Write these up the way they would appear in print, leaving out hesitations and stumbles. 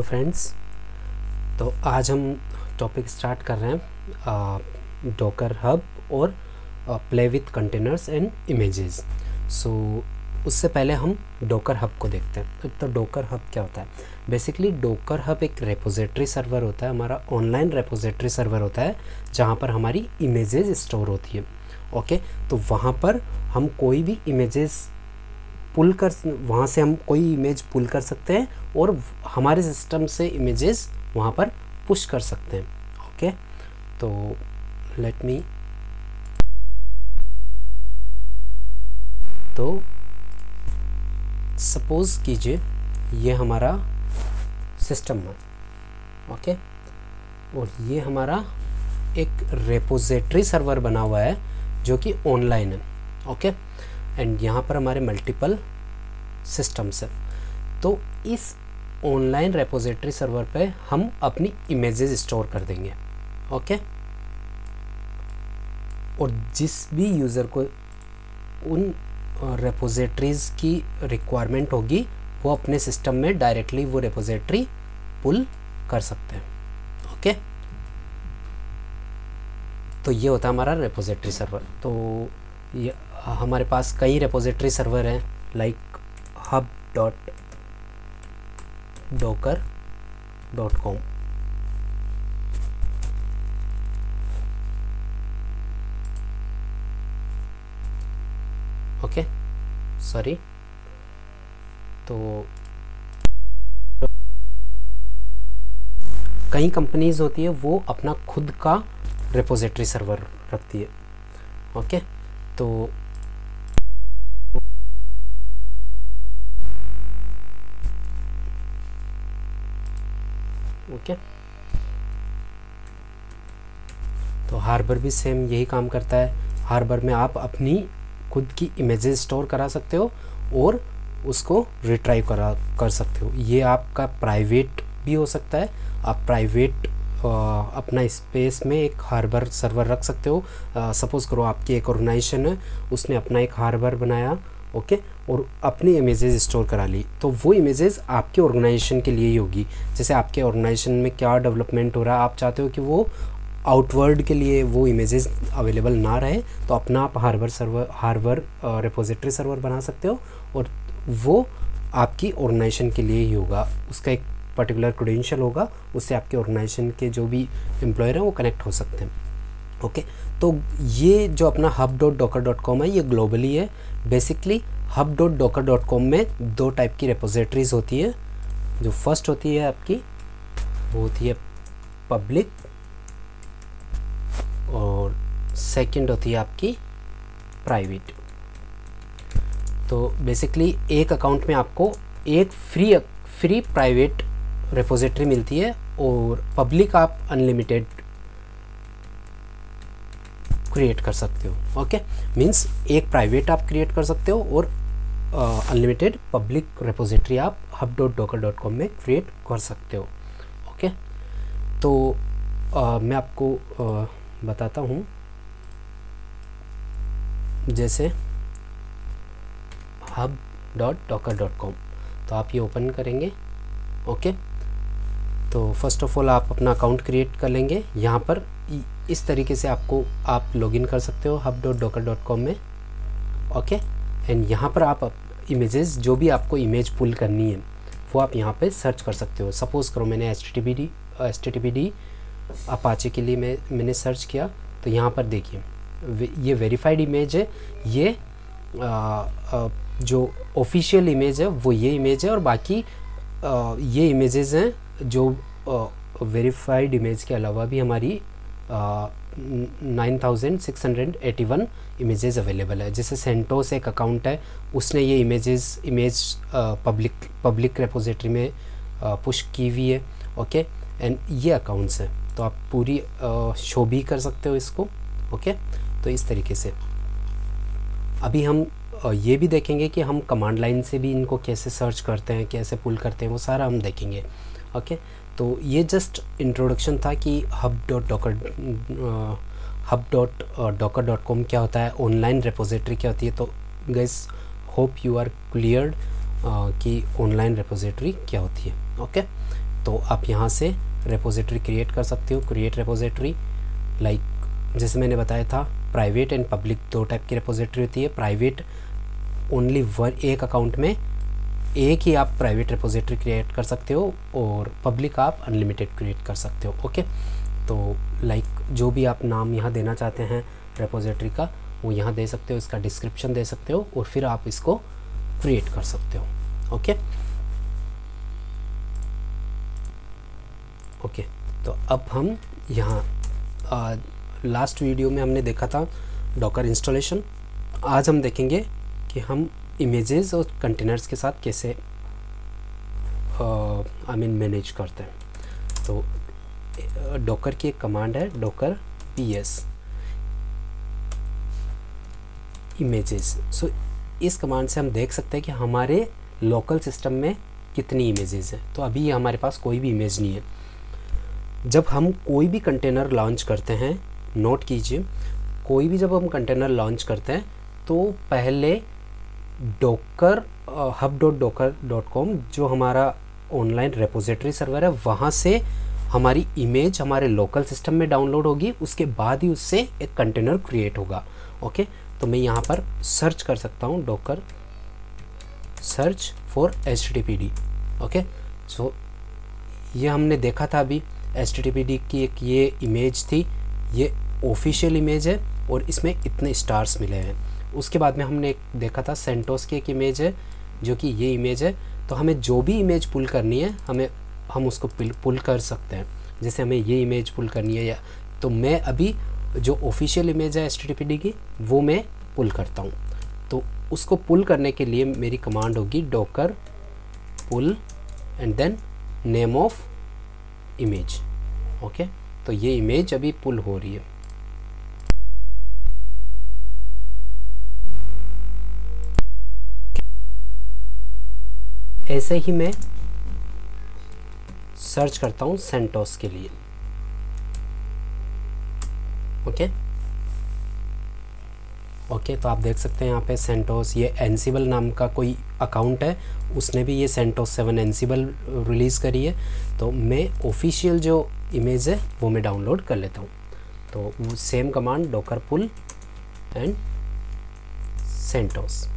Friends, तो आज हम टॉपिक स्टार्ट कर रहे हैं डॉकर हब और play with containers and images. So उससे पहले हम डॉकर हब को देखते हैं। तो डॉकर हब क्या होता है? बेसिकली डॉकर हब एक रेपोजिटरी सर्वर होता है, हमारा ऑनलाइन रेपोजिटरी सर्वर होता है जहाँ पर हमारी इमेजेस स्टोर होती है। ओके, तो वहाँ पर हम कोई भी इमेजेस पुल कर, वहाँ से हम कोई इमेज पुल कर सकते हैं और हमारे सिस्टम से इमेजेस वहाँ पर पुश कर सकते हैं। ओके, तो लेट मी, तो सपोज कीजिए ये हमारा सिस्टम है। ओके, और ये हमारा एक रेपोजिटरी सर्वर बना हुआ है जो कि ऑनलाइन है। ओके, एंड यहाँ पर हमारे मल्टीपल सिस्टम्स हैं। तो इस ऑनलाइन रेपोजिटरी सर्वर पे हम अपनी इमेजेस स्टोर कर देंगे। ओके, और जिस भी यूज़र को उन रेपोजिटरीज़ की रिक्वायरमेंट होगी वो अपने सिस्टम में डायरेक्टली वो रेपोजिटरी पुल कर सकते हैं। ओके, तो ये होता है हमारा रेपोजिटरी सर्वर। तो ये हमारे पास कई रेपोजिटरी सर्वर हैं, लाइक hub.docker.com। ओके, सॉरी, तो कई कंपनीज होती है वो अपना खुद का रेपोजिटरी सर्वर रखती है। ओके, तो ओके, तो हार्बर भी सेम यही काम करता है। हार्बर में आप अपनी खुद की इमेजेस स्टोर करा सकते हो और उसको रिट्राइव कर सकते हो। ये आपका प्राइवेट भी हो सकता है। आप प्राइवेट अपना स्पेस में एक हार्बर सर्वर रख सकते हो। सपोज़ करो आपकी एक ऑर्गेनाइजेशन है, उसने अपना एक हार्बर बनाया, ओके, और अपनी इमेजेस स्टोर करा ली, तो वो इमेजेस आपके ऑर्गेनाइजेशन के लिए ही होगी। जैसे आपके ऑर्गेनाइजेशन में क्या डेवलपमेंट हो रहा है, आप चाहते हो कि वो आउटवर्ड के लिए वो इमेजेस अवेलेबल ना रहे, तो अपना आप हार्बर रेपोजिटरी सर्वर बना सकते हो और वो आपकी ऑर्गेनाइजेशन के लिए ही होगा। उसका एक पर्टिकुलर क्रेडेंशियल होगा, उससे आपके ऑर्गेनाइजेशन के जो भी एम्प्लॉयर हैं वो कनेक्ट हो सकते हैं। ओके, तो ये जो अपना hub.docker.com है ये ग्लोबली है। बेसिकली hub.docker.com में दो टाइप की रेपोजिटरीज होती है। जो फर्स्ट होती है आपकी वो होती है पब्लिक और सेकंड होती है आपकी प्राइवेट। तो बेसिकली एक अकाउंट में आपको एक फ्री प्राइवेट रेपोजिटरी मिलती है और पब्लिक आप अनलिमिटेड क्रिएट कर सकते हो। ओके, मींस एक प्राइवेट आप क्रिएट कर सकते हो और अनलिमिटेड पब्लिक रेपोजिटरी आप hub.docker.com में क्रिएट कर सकते हो। ओके, तो मैं आपको बताता हूँ। जैसे hub.docker.com, तो आप ये ओपन करेंगे। ओके, तो फर्स्ट ऑफ ऑल आप अपना अकाउंट क्रिएट कर लेंगे। यहाँ पर इस तरीके से आप लॉगिन कर सकते हो hub.docker.com में। ओके, एंड यहाँ पर आप इमेजेस, जो भी आपको इमेज पुल करनी है वो आप यहाँ पे सर्च कर सकते हो। सपोज़ करो मैंने httpd अपाचे के लिए मैंने सर्च किया, तो यहाँ पर देखिए ये वेरीफाइड इमेज है। ये जो ऑफिशियल इमेज है वो ये इमेज है, और बाकी ये इमेजेस हैं जो वेरीफाइड इमेज के अलावा भी हमारी 9681 इमेजेस अवेलेबल है। जैसे सेंटोस एक अकाउंट है, उसने ये इमेज पब्लिक रेपोजिटरी में पुश की हुई है। ओके, एंड ये अकाउंट्स हैं, तो आप पूरी शो भी कर सकते हो इसको। ओके, तो इस तरीके से अभी हम ये भी देखेंगे कि हम कमांड लाइन से भी इनको कैसे सर्च करते हैं, कैसे पुल करते हैं, वो सारा हम देखेंगे। ओके, तो ये जस्ट इंट्रोडक्शन था कि hub.docker.com क्या होता है, ऑनलाइन रेपोजिटरी क्या होती है। तो guys hope you are cleared कि ऑनलाइन रेपोजिटरी क्या होती है। ओके, तो आप यहाँ से रेपोजिटरी क्रिएट कर सकते हो। क्रिएट रेपोजिटरी, लाइक जैसे मैंने बताया था, प्राइवेट एंड पब्लिक दो टाइप की रेपोजिटरी होती है। प्राइवेट ओनली एक अकाउंट में एक ही आप प्राइवेट रेपोजिटरी क्रिएट कर सकते हो, और पब्लिक आप अनलिमिटेड क्रिएट कर सकते हो। ओके, तो लाइक जो भी आप नाम यहाँ देना चाहते हैं रेपोजिटरी का, वो यहाँ दे सकते हो, इसका डिस्क्रिप्शन दे सकते हो, और फिर आप इसको क्रिएट कर सकते हो। ओके ओके, तो अब हम यहाँ लास्ट वीडियो में हमने देखा था डॉकर इंस्टॉलेशन। आज हम देखेंगे कि हम इमेजेस और कंटेनर्स के साथ कैसे मैनेज करते हैं। तो डॉकर की एक कमांड है, डॉकर ps इमेजेस। सो इस कमांड से हम देख सकते हैं कि हमारे लोकल सिस्टम में कितनी इमेजेस हैं। तो अभी हमारे पास कोई भी इमेज नहीं है। जब हम कोई भी कंटेनर लॉन्च करते हैं, नोट कीजिए, कोई भी जब हम कंटेनर लॉन्च करते हैं तो पहले डॉकर hub.docker.com जो हमारा ऑनलाइन रेपोजिटरी सर्वर है, वहाँ से हमारी इमेज हमारे लोकल सिस्टम में डाउनलोड होगी। उसके बाद ही उससे एक कंटेनर क्रिएट होगा। ओके, तो मैं यहाँ पर सर्च कर सकता हूँ docker search for HTTPD। Okay, so ये हमने देखा था अभी HTTPD की एक ये इमेज थी, ये ऑफिशियल इमेज है और इसमें इतने स्टार्स मिले हैं। उसके बाद में हमने एक देखा था सेंटोस की एक इमेज है, जो कि ये इमेज है। तो हमें जो भी इमेज पुल करनी है हम उसको पुल कर सकते हैं। जैसे हमें ये इमेज पुल करनी है, या तो मैं अभी जो ऑफिशियल इमेज है HTTPD की वो मैं पुल करता हूँ। तो उसको पुल करने के लिए मेरी कमांड होगी Docker pull and then name of image. Okay, तो ये इमेज अभी पुल हो रही है। ऐसे ही मैं सर्च करता हूँ सेंटोस के लिए। ओके, तो आप देख सकते हैं यहाँ पे सेंटोस, ये एनसिबल नाम का कोई अकाउंट है, उसने भी ये सेंटोस 7 एनसिबल रिलीज़ करी है। तो मैं ऑफिशियल जो इमेज है वो मैं डाउनलोड कर लेता हूँ। तो same command Docker pull and CentOS.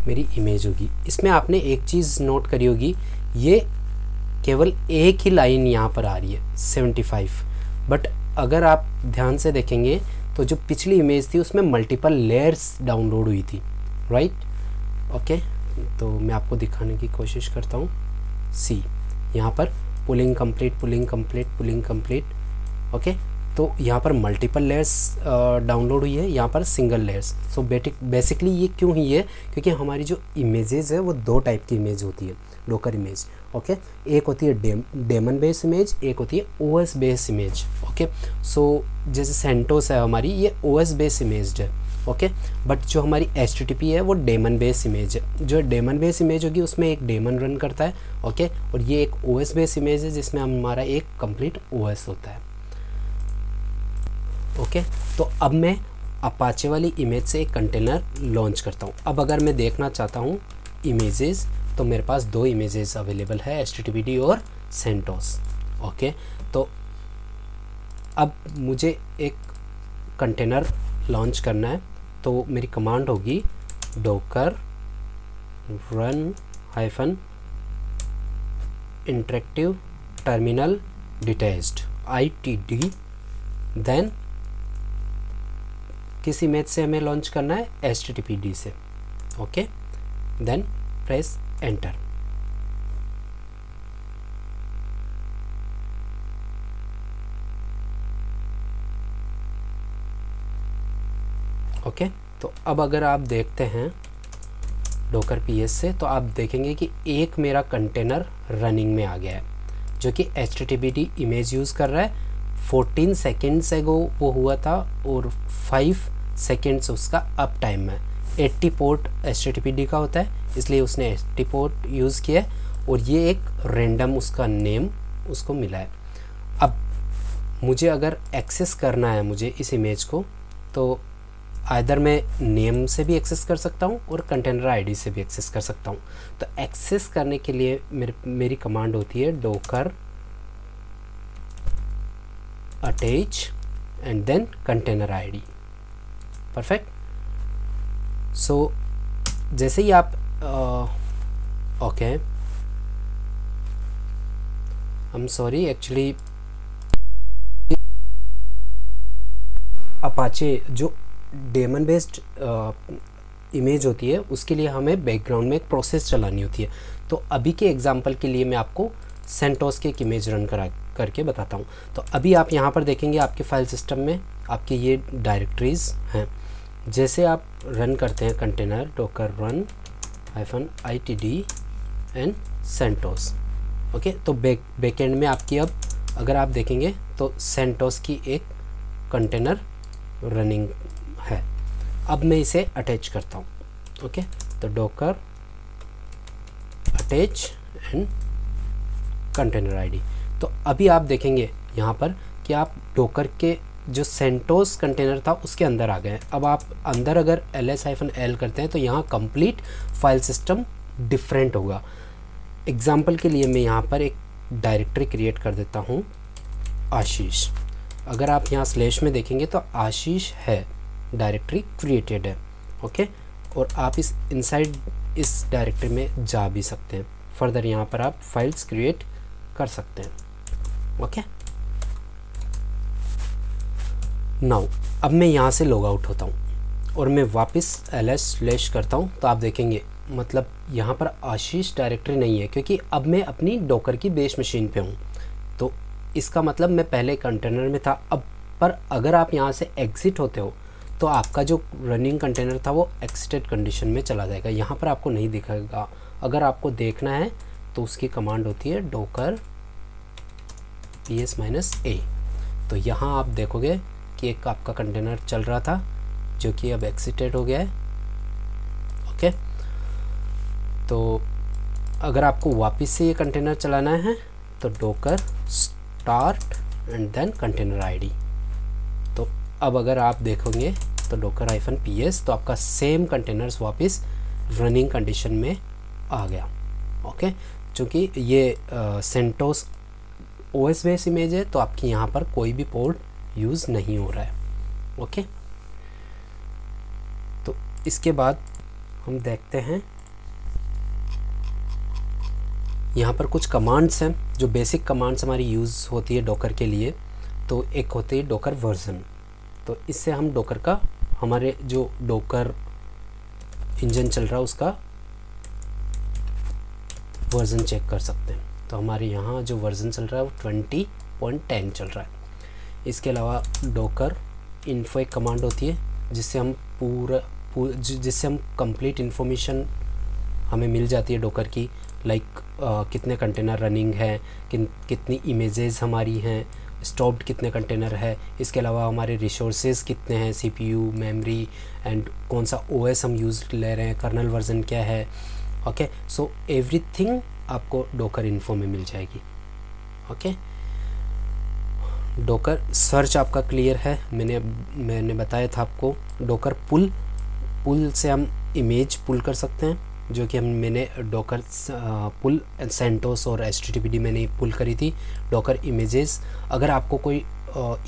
मेरी इमेज होगी। इसमें आपने एक चीज़ नोट करी होगी, ये केवल एक ही लाइन यहाँ पर आ रही है 75, बट अगर आप ध्यान से देखेंगे तो जो पिछली इमेज थी उसमें मल्टीपल लेयर्स डाउनलोड हुई थी, राइट। ओके, तो मैं आपको दिखाने की कोशिश करता हूँ। सी यहाँ पर पुलिंग कंप्लीट। ओके, तो यहाँ पर मल्टीपल लेयर्स डाउनलोड हुई है, यहाँ पर सिंगल लेयर्स। सो बेसिकली ये क्यों हुई है, क्योंकि हमारी जो इमेजेस है वो दो टाइप की इमेज होती है डॉकर इमेज। ओके, एक होती है डेमन बेस इमेज, एक होती है OS बेस इमेज। ओके, सो जैसे सेंटोस है हमारी, ये OS बेस इमेज है। ओके, बट जो हमारी HTTP है वो डेमन बेस इमेज है। जो डेमन बेस इमेज होगी उसमें एक डेमन रन करता है। ओके, और ये एक OS बेस इमेज है जिसमें हमारा एक कंप्लीट OS होता है। ओके, तो अब मैं अपाचे वाली इमेज से एक कंटेनर लॉन्च करता हूँ। अब अगर मैं देखना चाहता हूँ इमेजेस, तो मेरे पास दो इमेजेस अवेलेबल है, HTTPD और सेंटोस। ओके, तो अब मुझे एक कंटेनर लॉन्च करना है, तो मेरी कमांड होगी Docker run hyphen interactive terminal detached ITD। Then किस इमेज से हमें लॉन्च करना है, HTTPD से। Okay, then press enter. Okay, तो अब अगर आप देखते हैं डॉकर PS से, तो आप देखेंगे कि एक मेरा कंटेनर रनिंग में आ गया है, जो कि HTTPD इमेज यूज़ कर रहा है। 14 सेकेंड्स एगो वो हुआ था और 5 सेकेंड्स उसका अप टाइम है। 80 पोर्ट HTTPD का होता है, इसलिए उसने 80 पोर्ट यूज़ किया है, और ये एक रैंडम उसका नेम उसको मिला है। अब मुझे अगर एक्सेस करना है मुझे इस इमेज को, तो आइदर मैं नेम से भी एक्सेस कर सकता हूँ और कंटेनर आईडी से भी एक्सेस कर सकता हूँ। तो एक्सेस करने के लिए मेरी कमांड होती है docker attach and then container ID. Perfect. So जैसे ही आप okay, I am sorry, actually Apache जो डेमन बेस्ड इमेज होती है उसके लिए हमें बैकग्राउंड में एक प्रोसेस चलानी होती है। तो अभी के एग्जांपल के लिए मैं आपको सेंटोस के एक इमेज रन करके बताता हूँ। तो अभी आप यहाँ पर देखेंगे आपके फाइल सिस्टम में आपके ये डायरेक्टरीज हैं। जैसे आप रन करते हैं container docker run -itd and CentOS, okay, तो बैकएंड में आपकी अब अगर आप देखेंगे तो सेंटोस की एक कंटेनर रनिंग है। अब मैं इसे अटैच करता हूँ, ओके, तो docker attach and container ID. तो अभी आप देखेंगे यहाँ पर कि आप डोकर के जो सेंटोस कंटेनर था उसके अंदर आ गए हैं। अब आप अंदर अगर ls-l करते हैं तो यहाँ कंप्लीट फाइल सिस्टम डिफरेंट होगा। एग्जाम्पल के लिए मैं यहाँ पर एक डायरेक्टरी क्रिएट कर देता हूँ आशीष। अगर आप यहाँ स्लैश में देखेंगे तो आशीष है, डायरेक्टरी क्रिएटेड है, ओके, और आप इस इनसाइड इस डायरेक्टरी में जा भी सकते हैं। फर्दर यहाँ पर आप फाइल्स क्रिएट कर सकते हैं, ओके। नाउ अब मैं यहाँ से लॉग आउट होता हूँ और मैं वापस ls/ करता हूँ तो आप देखेंगे मतलब यहाँ पर आशीष डायरेक्टरी नहीं है क्योंकि अब मैं अपनी डोकर की बेस मशीन पे हूँ। तो इसका मतलब मैं पहले कंटेनर में था अब, पर अगर आप यहाँ से एग्ज़िट होते हो तो आपका जो रनिंग कंटेनर था वो एक्सिटेड कंडीशन में चला जाएगा, यहाँ पर आपको नहीं दिखेगा। अगर आपको देखना है तो उसकी कमांड होती है docker ps-a। तो यहाँ आप देखोगे कि एक आपका कंटेनर चल रहा था जो कि अब एक्सिटेड हो गया है, ओके। तो अगर आपको वापस से ये कंटेनर चलाना है तो docker start and then container ID. तो अब अगर आप देखोगे तो docker -ps तो आपका सेम कंटेनर्स वापस रनिंग कंडीशन में आ गया, ओके। चूँकि ये सेंटोस OS बेस इमेज है तो आपकी यहाँ पर कोई भी पोर्ट यूज़ नहीं हो रहा है, ओके। तो इसके बाद हम देखते हैं यहाँ पर कुछ कमांड्स हैं जो बेसिक कमांड्स हमारी यूज़ होती है डोकर के लिए। तो एक होती है डोकर वर्जन, तो इससे हम डोकर का हमारे जो डोकर इंजन चल रहा है उसका वर्जन चेक कर सकते हैं। तो हमारे यहाँ जो वर्जन चल रहा है वो 20.10 चल रहा है। इसके अलावा डोकर इन्फो एक कमांड होती है जिससे हम जिससे हम कंप्लीट इन्फॉर्मेशन हमें मिल जाती है डोकर की, लाइक कितने कंटेनर रनिंग है, कितनी इमेजेस हमारी हैं, स्टॉप्ड कितने कंटेनर है। इसके अलावा हमारे रिसोर्सेज कितने हैं, CPU, मेमोरी एंड कौन सा OS हम यूज़ ले रहे हैं, कर्नल वर्जन क्या है, ओके। सो एवरीथिंग आपको डोकर इन्फो में मिल जाएगी, ओके। डोकर सर्च आपका क्लियर है, मैंने बताया था आपको। डोकर पुल से हम इमेज पुल कर सकते हैं जो कि मैंने डोकर पुल सेंटोस और HTTPD मैंने पुल करी थी। डोकर इमेजेस, अगर आपको कोई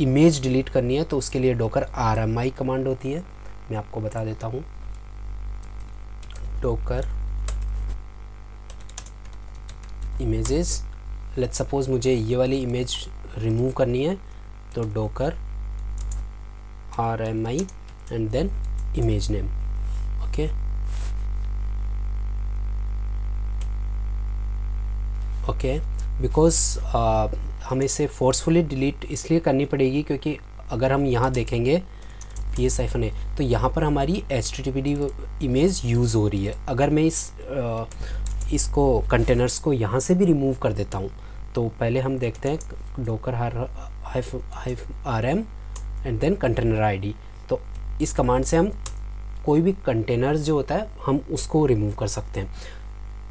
इमेज डिलीट करनी है तो उसके लिए डोकर RMI कमांड होती है, मैं आपको बता देता हूँ। डोकर इमेजेस, लेट्स सपोज मुझे ये वाली इमेज रिमूव करनी है तो Docker RMI and then image name, okay, okay. Because हमें इसे फोर्सफुली डिलीट इसलिए करनी पड़ेगी क्योंकि अगर हम यहाँ देखेंगे ps-a तो यहाँ पर हमारी HTTPD इमेज यूज़ हो रही है। अगर मैं इसको कंटेनर्स को यहाँ से भी रिमूव कर देता हूँ तो पहले हम देखते हैं Docker -rm and then container ID. तो इस कमांड से हम कोई भी कंटेनर्स जो होता है हम उसको रिमूव कर सकते हैं,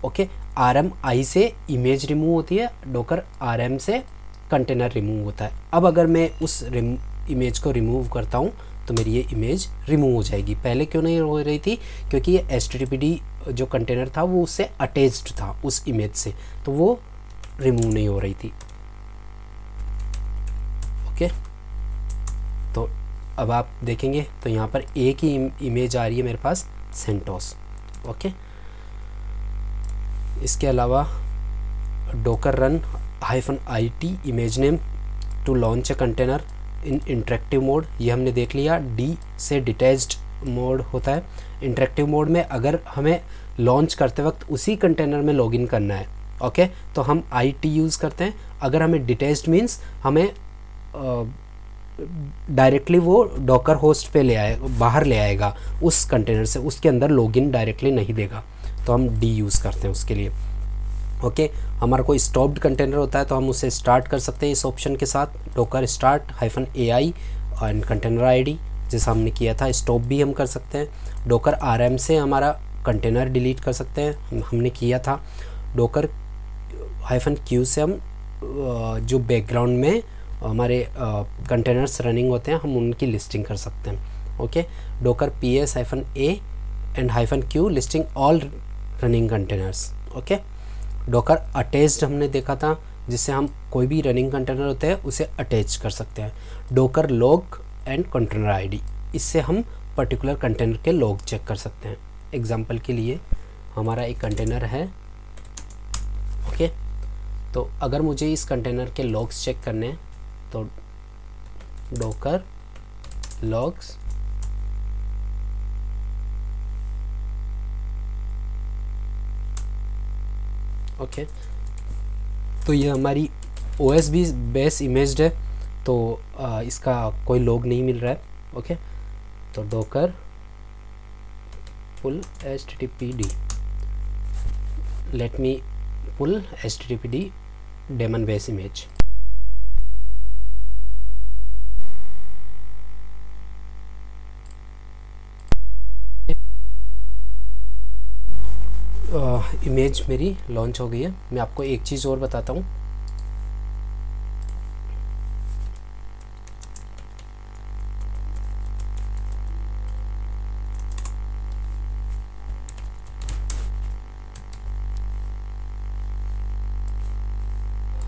ओके। RMI से इमेज रिमूव होती है, डोकर RM से कंटेनर रिमूव होता है। अब अगर मैं उस इमेज को रिमूव करता हूँ तो मेरी ये इमेज रिमूव हो जाएगी। पहले क्यों नहीं हो रही थी? क्योंकि ये HTTPD जो कंटेनर था वो उससे अटैच्ड था उस इमेज से, तो वो रिमूव नहीं हो रही थी। ओके, तो अब आप देखेंगे तो यहाँ पर एक ही इमेज आ रही है मेरे पास, सेंटोस। ओके, इसके अलावा Docker run -IT image name to launch a container in interactive mode, ये हमने देख लिया। डी से डिटैच्ड मोड होता है। इंटरेक्टिव मोड में अगर हमें लॉन्च करते वक्त उसी कंटेनर में लॉगिन करना है, ओके, तो हम IT यूज़ करते हैं। अगर हमें डिटैच्ड मीन्स हमें डायरेक्टली वो डॉकर होस्ट पे ले आए, बाहर ले आएगा उस कंटेनर से, उसके अंदर लॉगिन डायरेक्टली नहीं देगा, तो हम डी यूज़ करते हैं उसके लिए। ओके, हमारा कोई स्टॉप्ड कंटेनर होता है तो हम उसे स्टार्ट कर सकते हैं इस ऑप्शन के साथ, docker start -AI and container ID, जैसा हमने किया था। स्टॉप भी हम कर सकते हैं। डोकर RM से हमारा कंटेनर डिलीट कर सकते हैं, हमने किया था। डोकर -Q से हम जो बैकग्राउंड में हमारे कंटेनर्स रनिंग होते हैं हम उनकी लिस्टिंग कर सकते हैं। Okay, docker PS-A and -Q listing all running containers. Okay, docker attached हमने देखा था, जिससे हम कोई भी रनिंग कंटेनर होते हैं उसे अटैच कर सकते हैं। Docker log and container ID, इससे हम पर्टिकुलर कंटेनर के लॉग चेक कर सकते हैं। एग्जांपल के लिए हमारा एक कंटेनर है, ओके, तो अगर मुझे इस कंटेनर के लॉग्स चेक करने हैं तो डोकर लॉग्स ओके, तो ये हमारी OS भी बेस इमेज्ड है, तो इसका कोई लॉग नहीं मिल रहा है। ओके, तो डोकर पुल HTTPD, लेट मी पुल HTTPD daemon base image। Image मेरी लॉन्च हो गई है। मैं आपको एक चीज़ और बताता हूँ,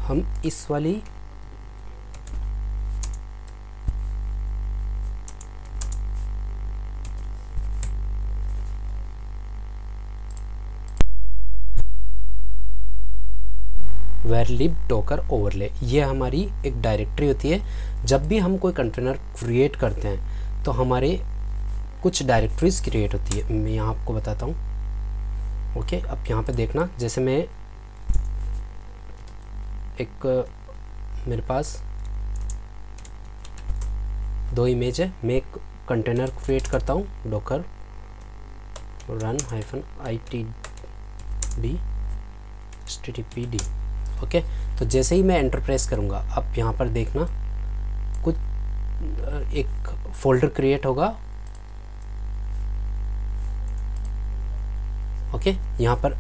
हम इस वाली वेयर लिब डोकर ओवरले, ये हमारी एक डायरेक्टरी होती है। जब भी हम कोई कंटेनर क्रिएट करते हैं तो हमारे कुछ डायरेक्टरीज क्रिएट होती है। मैं यहाँ आपको बताता हूँ। ओके, अब यहाँ पे देखना, जैसे मैं एक मेरे पास 2 इमेज है, मैं एक कंटेनर क्रिएट करता हूँ, docker run -ITD HTTPD। Okay, तो जैसे ही मैं एंटर प्रेस करूँगा, अब यहाँ पर देखना कुछ एक फोल्डर क्रिएट होगा। ओके, यहाँ पर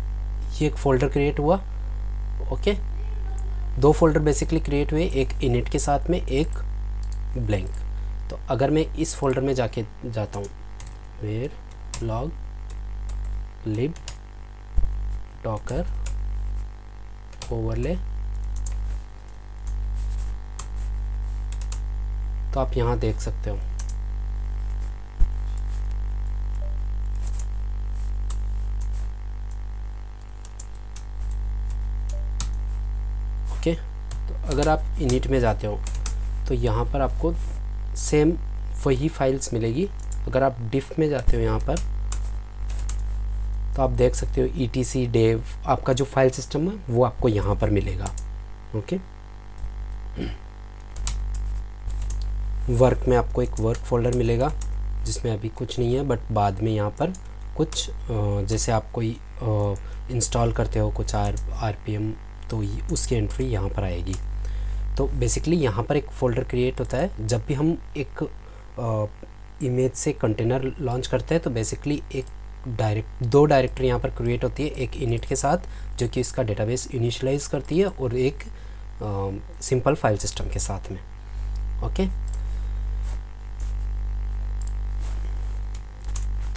ये एक फोल्डर क्रिएट हुआ। ओके, 2 फोल्डर बेसिकली क्रिएट हुए, एक इनिट के साथ में, एक ब्लैंक। तो अगर मैं इस फोल्डर में जाके जाता हूँ, var log lib Docker overlay, तो आप यहाँ देख सकते हो। ओके, तो अगर आप इनिट में जाते हो तो यहाँ पर आपको सेम वही फाइल्स मिलेगी। अगर आप डिफ में जाते हो यहाँ पर तो आप देख सकते हो ETC dev, आपका जो फाइल सिस्टम है वो आपको यहाँ पर मिलेगा। ओके, वर्क में आपको एक वर्क फोल्डर मिलेगा जिसमें अभी कुछ नहीं है, बट बाद में यहाँ पर कुछ जैसे आप कोई इंस्टॉल करते हो कुछ RPM, तो उसकी एंट्री यहाँ पर आएगी। तो बेसिकली यहाँ पर एक फ़ोल्डर क्रिएट होता है जब भी हम एक इमेज से कंटेनर लॉन्च करते हैं। तो बेसिकली एक दो डायरेक्टरी यहाँ पर क्रिएट होती है, एक इनिट के साथ जो कि इसका डेटाबेस इनिशियलाइज करती है, और एक सिंपल फाइल सिस्टम के साथ में। ओके,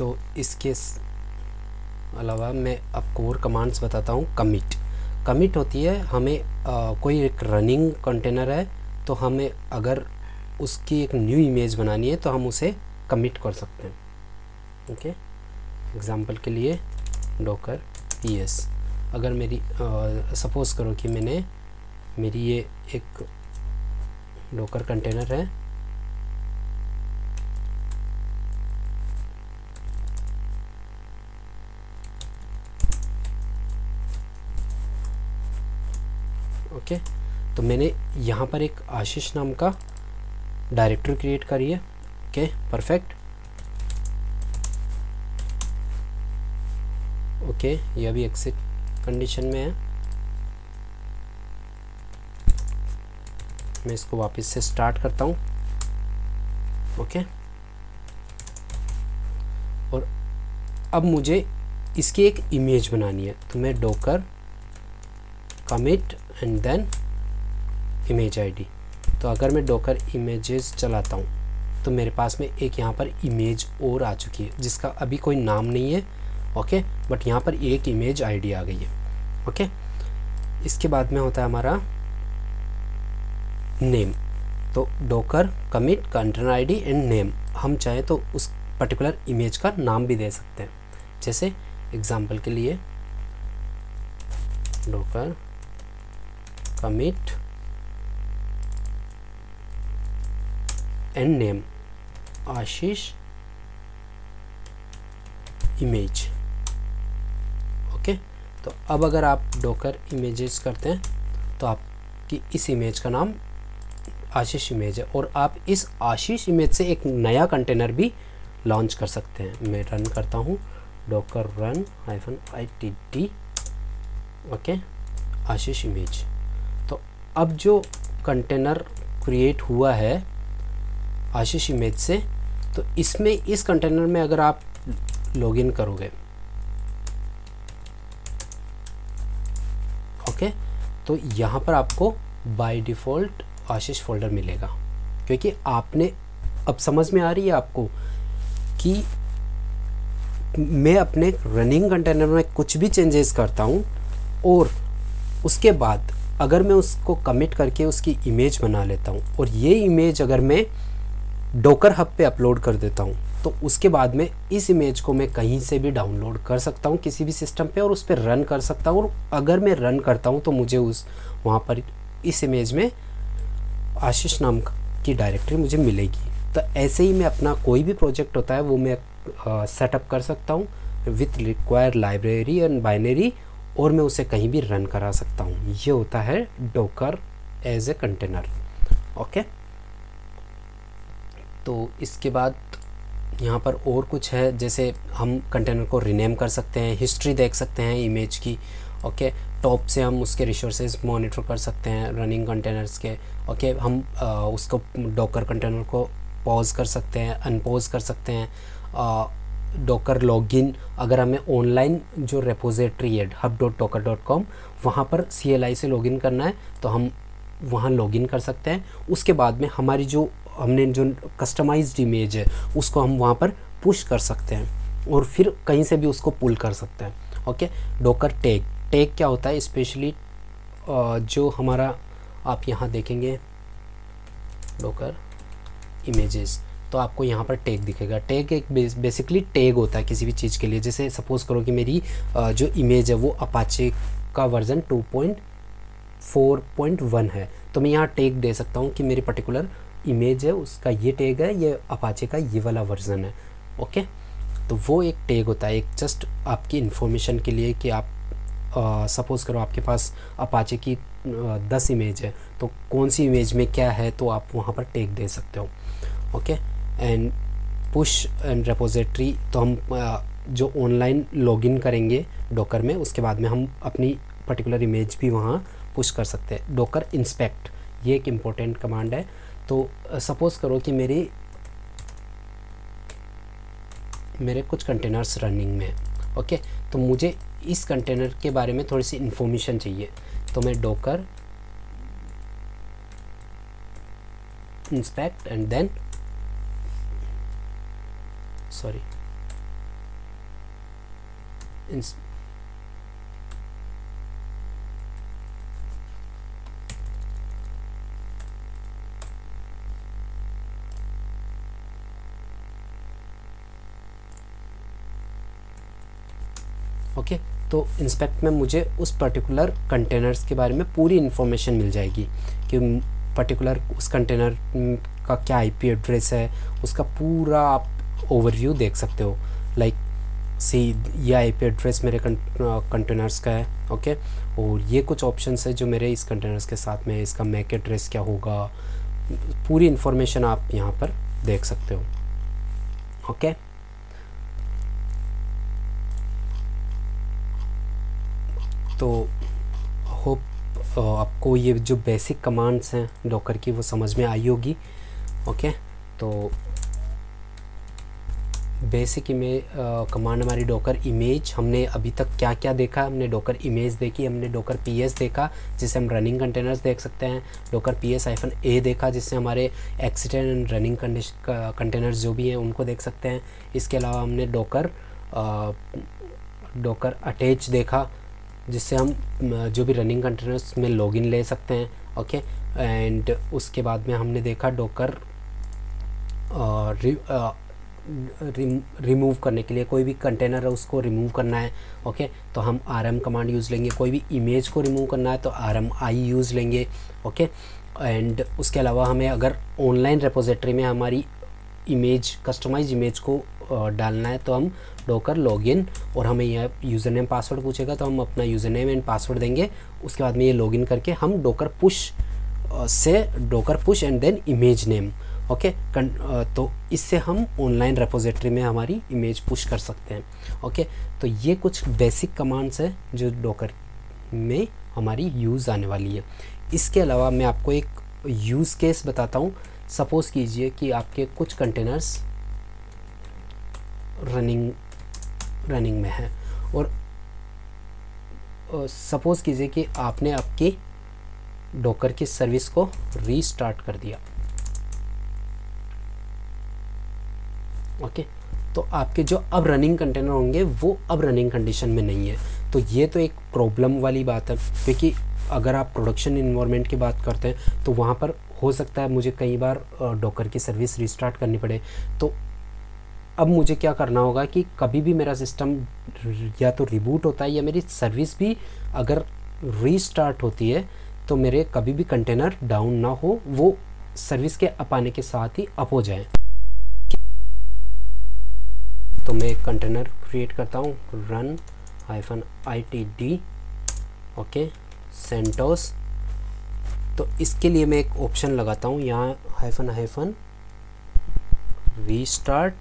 तो इसके अलावा मैं आपको और कमांड्स बताता हूँ। कमिट होती है, हमें कोई एक रनिंग कंटेनर है तो हमें अगर उसकी एक न्यू इमेज बनानी है तो हम उसे कमिट कर सकते हैं। ओके, एग्जांपल के लिए डॉकर ps, अगर मेरी सपोज़ करो कि मेरी ये एक डॉकर कंटेनर है, ओके, तो मैंने यहाँ पर एक आशीष नाम का डायरेक्टरी क्रिएट करी है। Okay, perfect. ओके, ये अभी एग्जिट कंडीशन में है। मैं इसको वापस से स्टार्ट करता हूँ। ओके, और अब मुझे इसकी एक इमेज बनानी है, तो मैं Docker commit and then image ID. तो अगर मैं डॉकर इमेजेस चलाता हूँ तो मेरे पास में एक यहाँ पर इमेज और आ चुकी है जिसका अभी कोई नाम नहीं है। ओके, बट यहाँ पर एक इमेज आईडी आ गई है। ओके, इसके बाद में होता है हमारा नेम। तो Docker commit container ID and name, हम चाहें तो उस पर्टिकुलर इमेज का नाम भी दे सकते हैं। जैसे एग्जांपल के लिए Docker commit and name Ashish image. Okay, तो अब अगर आप डॉकर इमेजेस करते हैं तो आपकी इस इमेज का नाम आशीष इमेज है, और आप इस आशीष इमेज से एक नया कंटेनर भी लॉन्च कर सकते हैं। मैं रन करता हूँ डॉकर रन -itt। ओके, आशीष इमेज। तो अब जो कंटेनर क्रिएट हुआ है आशीष इमेज से, तो इसमें इस कंटेनर में अगर आप लॉगिन करोगे, ओके, तो यहाँ पर आपको बाय डिफ़ॉल्ट आशीष फोल्डर मिलेगा, क्योंकि आपने, अब समझ में आ रही है आपको कि मैं अपने रनिंग कंटेनर में कुछ भी चेंजेस करता हूँ और उसके बाद अगर मैं उसको कमिट करके उसकी इमेज बना लेता हूँ और ये इमेज अगर मैं डॉकर हब पे अपलोड कर देता हूँ, तो उसके बाद में इस इमेज को मैं कहीं से भी डाउनलोड कर सकता हूँ किसी भी सिस्टम पे और उस पर रन कर सकता हूँ। और अगर मैं रन करता हूँ तो मुझे वहाँ पर इस इमेज में आशीष नाम की डायरेक्टरी मुझे मिलेगी। तो ऐसे ही मैं अपना कोई भी प्रोजेक्ट होता है वो मैं सेटअप कर सकता हूँ with require library and binary, और मैं उसे कहीं भी रन करा सकता हूँ। ये होता है Docker as a container. Okay, तो इसके बाद यहाँ पर और कुछ है, जैसे हम कंटेनर को रीनेम कर सकते हैं, हिस्ट्री देख सकते हैं इमेज की। ओके, टॉप से हम उसके रिसोर्सेज मॉनिटर कर सकते हैं रनिंग कंटेनर्स के। ओके, हम उसको डॉकर कंटेनर को पॉज कर सकते हैं, अनपॉज कर सकते हैं। डॉकर लॉगिन, अगर हमें ऑनलाइन जो रेपोजिटरी है hub.docker.com, वहाँ पर CLI से लॉगिन करना है तो हम वहाँ लॉगिन कर सकते हैं। उसके बाद में हमारी हमने जो कस्टमाइज्ड इमेज है उसको हम वहाँ पर पुश कर सकते हैं और फिर कहीं से भी उसको पुल कर सकते हैं। ओके, डॉकर टैग क्या होता है, स्पेशली जो हमारा आप यहाँ देखेंगे डॉकर इमेजेस, तो आपको यहाँ पर टैग दिखेगा। टैग एक बेसिकली टैग होता है किसी भी चीज़ के लिए। जैसे सपोज़ करो कि मेरी जो इमेज है वो अपाचे का वर्जन 2.4.1 है, तो मैं यहाँ टैग दे सकता हूँ कि मेरी पर्टिकुलर इमेज है उसका ये टैग है, ये अपाचे का ये वाला वर्जन है। ओके, तो वो एक टैग होता है, एक जस्ट आपकी इन्फॉर्मेशन के लिए कि आप सपोज़ करो आपके पास अपाचे की 10 इमेज है, तो कौन सी इमेज में क्या है तो आप वहाँ पर टैग दे सकते हो। Okay, and push and repository, तो हम जो ऑनलाइन लॉगिन करेंगे डॉकर में उसके बाद में हम अपनी पर्टिकुलर इमेज भी वहाँ पुश कर सकते हैं। डॉकर इंस्पेक्ट, ये एक इम्पोर्टेंट कमांड है। तो सपोज़ करो कि मेरे कुछ कंटेनर्स रनिंग में है। ओके, तो मुझे इस कंटेनर के बारे में थोड़ी सी इन्फॉर्मेशन चाहिए, तो मैं Docker inspect and then okay, तो इंस्पेक्ट में मुझे उस पर्टिकुलर कंटेनर्स के बारे में पूरी इन्फॉर्मेशन मिल जाएगी कि पर्टिकुलर उस कंटेनर का क्या आईपी एड्रेस है, उसका पूरा आप ओवरव्यू देख सकते हो। लाइक ये आईपी एड्रेस मेरे कंटेनर्स का है, ओके, और ये कुछ ऑप्शंस है जो मेरे इस कंटेनर्स के साथ में है, इसका मैक एड्रेस क्या होगा, पूरी इन्फॉर्मेशन आप यहाँ पर देख सकते हो। ओके, तो होप आपको ये जो बेसिक कमांड्स हैं डॉकर की वो समझ में आई होगी। ओके, तो बेसिक कमांड हमारी डॉकर इमेज, हमने अभी तक क्या क्या देखा, हमने डॉकर इमेज देखी, हमने डॉकर पीएस देखा जिससे हम रनिंग कंटेनर्स देख सकते हैं, डॉकर PS-A देखा जिससे हमारे एक्सिटेंट एंड रनिंग कंटेनर्स जो भी हैं उनको देख सकते हैं। इसके अलावा हमने डॉकर अटैच देखा जिससे हम जो भी रनिंग कंटेनर्स में लॉगिन ले सकते हैं। ओके, एंड उसके बाद में हमने देखा डॉकर रिमूव करने के लिए, कोई भी कंटेनर है उसको रिमूव करना है, ओके, तो हम rm कमांड यूज़ लेंगे। कोई भी इमेज को रिमूव करना है तो rmi यूज़ लेंगे, ओके। एंड उसके अलावा हमें अगर ऑनलाइन रेपोजिटरी में हमारी इमेज, कस्टमाइज इमेज को डालना है तो हम डॉकर लॉगिन, और हमें यह यूज़र नेम पासवर्ड पूछेगा तो हम अपना यूज़र नेम एंड पासवर्ड देंगे। उसके बाद में ये लॉगिन करके हम Docker push and then image name, okay, तो इससे हम ऑनलाइन रेपोजिटरी में हमारी इमेज पुश कर सकते हैं। ओके, तो ये कुछ बेसिक कमांड्स है जो डॉकर में हमारी यूज़ आने वाली है। इसके अलावा मैं आपको एक यूज़ केस बताता हूँ। सपोज़ कीजिए कि आपके कुछ कंटेनर्स रनिंग में है, और सपोज़ कीजिए कि आपने आपकी डॉकर की सर्विस को रीस्टार्ट कर दिया। ओके, तो आपके जो अब रनिंग कंटेनर होंगे वो अब रनिंग कंडीशन में नहीं है। तो ये तो एक प्रॉब्लम वाली बात है, क्योंकि अगर आप प्रोडक्शन इन्वायरमेंट की बात करते हैं तो वहाँ पर हो सकता है मुझे कई बार डॉकर की सर्विस रीस्टार्ट करनी पड़े। तो अब मुझे क्या करना होगा कि कभी भी मेरा सिस्टम या तो रिबूट होता है या मेरी सर्विस भी अगर रीस्टार्ट होती है तो मेरे कभी भी कंटेनर डाउन ना हो, वो सर्विस के अप आने के साथ ही अप हो जाए। तो मैं एक कंटेनर क्रिएट करता हूँ, run-itd, ओके, सेंटोस। तो इसके लिए मैं एक ऑप्शन लगाता हूँ यहाँ, -- रीस्टार्ट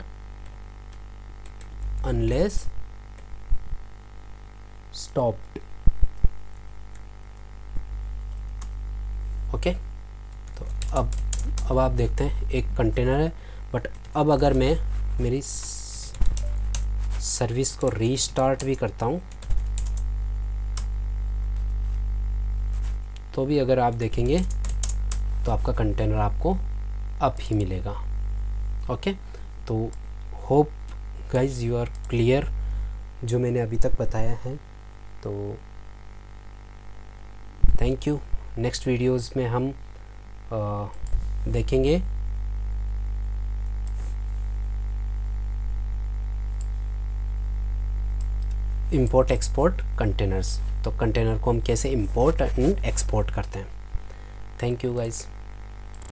अनलेस स्टॉप्ड। ओके, तो अब आप देखते हैं एक कंटेनर है, बट अब अगर मैं मेरी सर्विस को रीस्टार्ट भी करता हूँ तो भी अगर आप देखेंगे तो आपका कंटेनर आपको अप ही मिलेगा। ओके, तो hope guys you are clear जो मैंने अभी तक बताया है। तो थैंक यू। नेक्स्ट वीडियोस में हम देखेंगे इंपोर्ट एक्सपोर्ट कंटेनर्स। तो कंटेनर को हम कैसे इंपोर्ट एंड एक्सपोर्ट करते हैं। Thank you guys.